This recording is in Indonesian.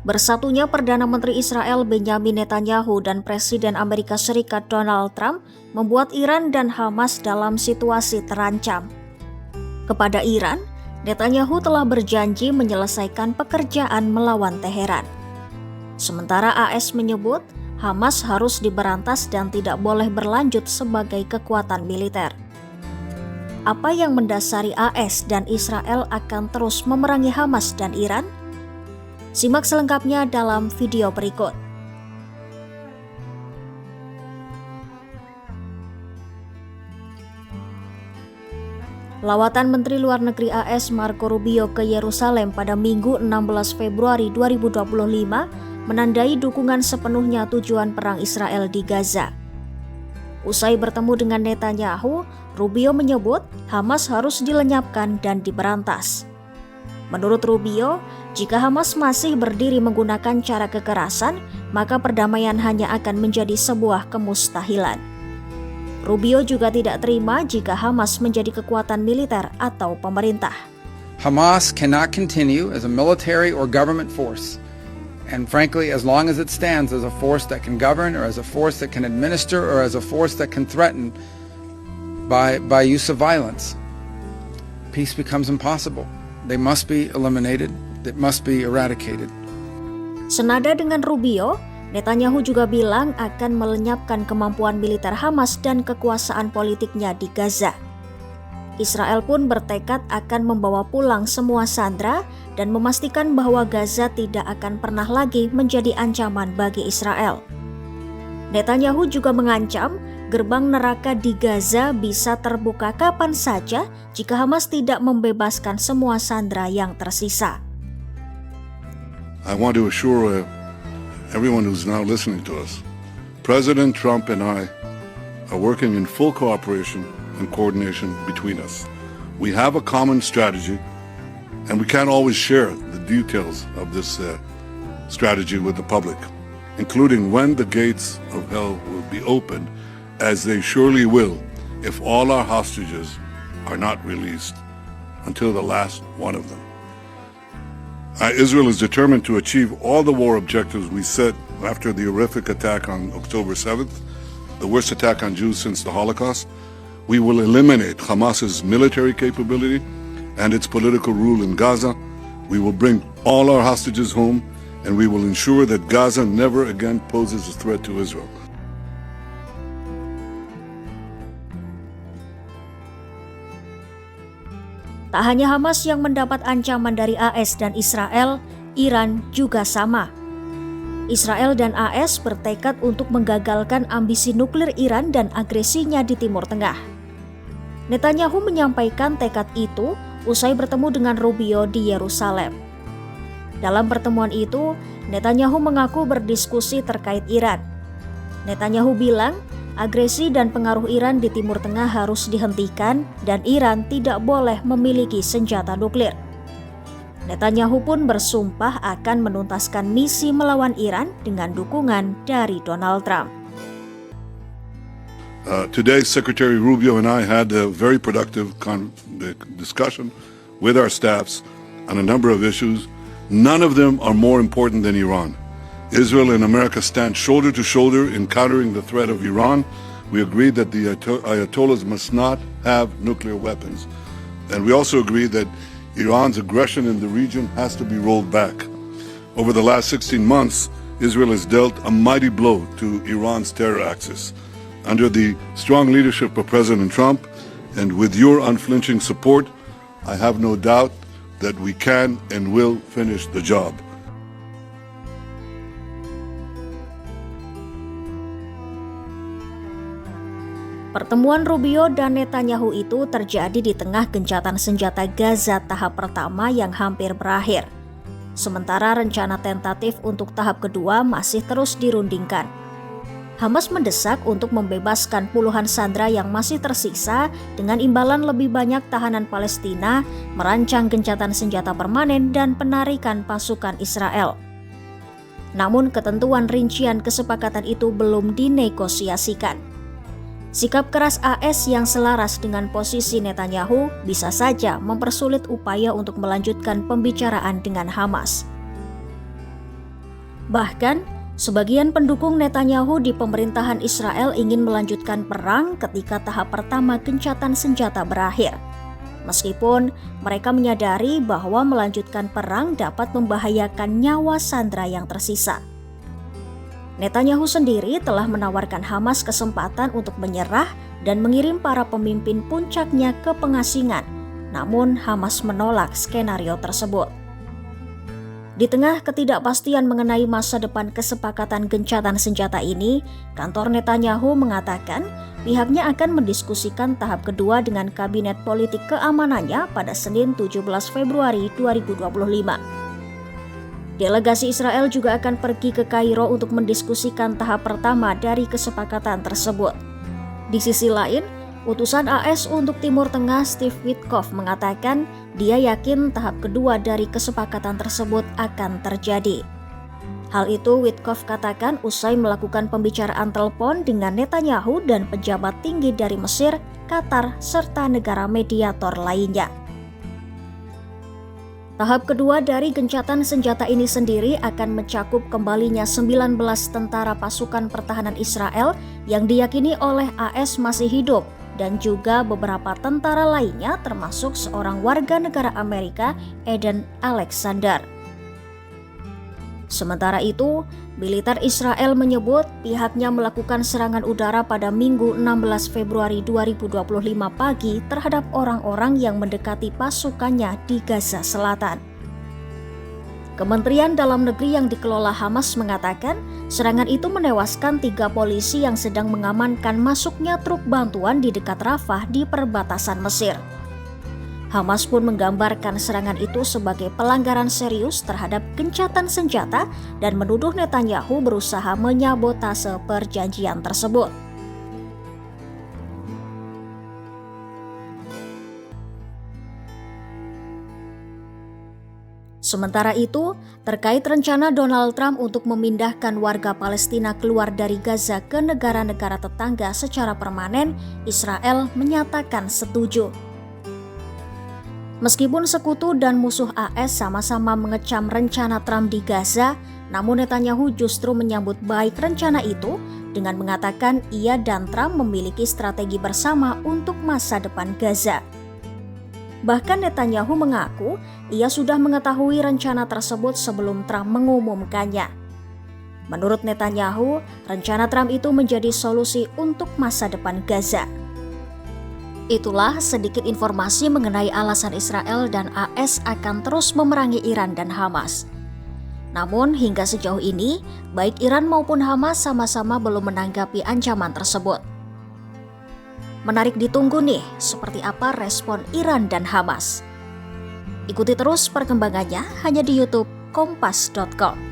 Bersatunya Perdana Menteri Israel Benjamin Netanyahu dan Presiden Amerika Serikat Donald Trump membuat Iran dan Hamas dalam situasi terancam. Kepada Iran, Netanyahu telah berjanji menyelesaikan pekerjaan melawan Teheran. Sementara AS menyebut Hamas harus diberantas dan tidak boleh berlanjut sebagai kekuatan militer. Apa yang mendasari AS dan Israel akan terus memerangi Hamas dan Iran? Simak selengkapnya dalam video berikut. Lawatan Menteri Luar Negeri AS Marco Rubio ke Yerusalem pada Minggu 16 Februari 2025 menandai dukungan sepenuhnya tujuan perang Israel di Gaza. Usai bertemu dengan Netanyahu, Rubio menyebut Hamas harus dilenyapkan dan diberantas. Menurut Rubio, jika Hamas masih berdiri menggunakan cara kekerasan, maka perdamaian hanya akan menjadi sebuah kemustahilan. Rubio juga tidak terima jika Hamas menjadi kekuatan militer atau pemerintah. Hamas cannot continue as a military or government force. And frankly, as long as it stands as a force that can govern or as a force that can administer or as a force that can threaten by use of violence, peace becomes impossible. They must be eliminated. They must be eradicated. Senada dengan Rubio, Netanyahu juga bilang akan melenyapkan kemampuan militer Hamas dan kekuasaan politiknya di Gaza. Israel pun bertekad akan membawa pulang semua sandera dan memastikan bahwa Gaza tidak akan pernah lagi menjadi ancaman bagi Israel. Netanyahu juga mengancam gerbang neraka di Gaza bisa terbuka kapan saja jika Hamas tidak membebaskan semua sandera yang tersisa. I want to assure everyone who's now listening to us, President Trump and I are working in full cooperation and coordination between us. We have a common strategy, and we can't always share the details of this strategy with the public, including when the gates of hell will be opened, as they surely will if all our hostages are not released until the last one of them. Israel is determined to achieve all the war objectives we set after the horrific attack on October 7th, the worst attack on Jews since the Holocaust. We will eliminate Hamas's military capability and its political rule in Gaza. We will bring all our hostages home, and we will ensure that Gaza never again poses a threat to Israel. Tak hanya Hamas yang mendapat ancaman dari AS dan Israel, Iran juga sama. Israel dan AS bertekad untuk menggagalkan ambisi nuklir Iran dan agresinya di Timur Tengah. Netanyahu menyampaikan tekad itu usai bertemu dengan Rubio di Yerusalem. Dalam pertemuan itu, Netanyahu mengaku berdiskusi terkait Iran. Netanyahu bilang, agresi dan pengaruh Iran di Timur Tengah harus dihentikan dan Iran tidak boleh memiliki senjata nuklir. Netanyahu pun bersumpah akan menuntaskan misi melawan Iran dengan dukungan dari Donald Trump. Today, Secretary Rubio and I had a very productive discussion with our staffs on a number of issues. None of them are more important than Iran. Israel and America stand shoulder to shoulder in countering the threat of Iran. We agreed that the Ayatollahs must not have nuclear weapons. And we also agreed that Iran's aggression in the region has to be rolled back. Over the last 16 months, Israel has dealt a mighty blow to Iran's terror axis. Under the strong leadership of President Trump and with your unflinching support, I have no doubt that we can and will finish the job. Pertemuan Rubio dan Netanyahu itu terjadi di tengah gencatan senjata Gaza tahap pertama yang hampir berakhir. Sementara rencana tentatif untuk tahap kedua masih terus dirundingkan. Hamas mendesak untuk membebaskan puluhan sandera yang masih tersisa dengan imbalan lebih banyak tahanan Palestina, merancang gencatan senjata permanen dan penarikan pasukan Israel. Namun ketentuan rincian kesepakatan itu belum dinegosiasikan. Sikap keras AS yang selaras dengan posisi Netanyahu bisa saja mempersulit upaya untuk melanjutkan pembicaraan dengan Hamas. Bahkan, sebagian pendukung Netanyahu di pemerintahan Israel ingin melanjutkan perang ketika tahap pertama gencatan senjata berakhir. Meskipun mereka menyadari bahwa melanjutkan perang dapat membahayakan nyawa sandera yang tersisa. Netanyahu sendiri telah menawarkan Hamas kesempatan untuk menyerah dan mengirim para pemimpin puncaknya ke pengasingan, namun Hamas menolak skenario tersebut. Di tengah ketidakpastian mengenai masa depan kesepakatan gencatan senjata ini, kantor Netanyahu mengatakan pihaknya akan mendiskusikan tahap kedua dengan Kabinet Politik Keamanannya pada Senin 17 Februari 2025. Delegasi Israel juga akan pergi ke Kairo untuk mendiskusikan tahap pertama dari kesepakatan tersebut. Di sisi lain, utusan AS untuk Timur Tengah Steve Witkoff mengatakan dia yakin tahap kedua dari kesepakatan tersebut akan terjadi. Hal itu Witkoff katakan usai melakukan pembicaraan telepon dengan Netanyahu dan pejabat tinggi dari Mesir, Qatar, serta negara mediator lainnya. Tahap kedua dari gencatan senjata ini sendiri akan mencakup kembalinya 19 tentara pasukan pertahanan Israel yang diyakini oleh AS masih hidup dan juga beberapa tentara lainnya termasuk seorang warga negara Amerika, Eden Alexander. Sementara itu, militer Israel menyebut pihaknya melakukan serangan udara pada Minggu 16 Februari 2025 pagi terhadap orang-orang yang mendekati pasukannya di Gaza Selatan. Kementerian Dalam Negeri yang dikelola Hamas mengatakan serangan itu menewaskan 3 polisi yang sedang mengamankan masuknya truk bantuan di dekat Rafah di perbatasan Mesir. Hamas pun menggambarkan serangan itu sebagai pelanggaran serius terhadap gencatan senjata dan menuduh Netanyahu berusaha menyabotase perjanjian tersebut. Sementara itu, terkait rencana Donald Trump untuk memindahkan warga Palestina keluar dari Gaza ke negara-negara tetangga secara permanen, Israel menyatakan setuju. Meskipun sekutu dan musuh AS sama-sama mengecam rencana Trump di Gaza, namun Netanyahu justru menyambut baik rencana itu dengan mengatakan ia dan Trump memiliki strategi bersama untuk masa depan Gaza. Bahkan Netanyahu mengaku ia sudah mengetahui rencana tersebut sebelum Trump mengumumkannya. Menurut Netanyahu, rencana Trump itu menjadi solusi untuk masa depan Gaza. Itulah sedikit informasi mengenai alasan Israel dan AS akan terus memerangi Iran dan Hamas. Namun hingga sejauh ini, baik Iran maupun Hamas sama-sama belum menanggapi ancaman tersebut. Menarik ditunggu nih, seperti apa respon Iran dan Hamas. Ikuti terus perkembangannya hanya di YouTube Kompas.com.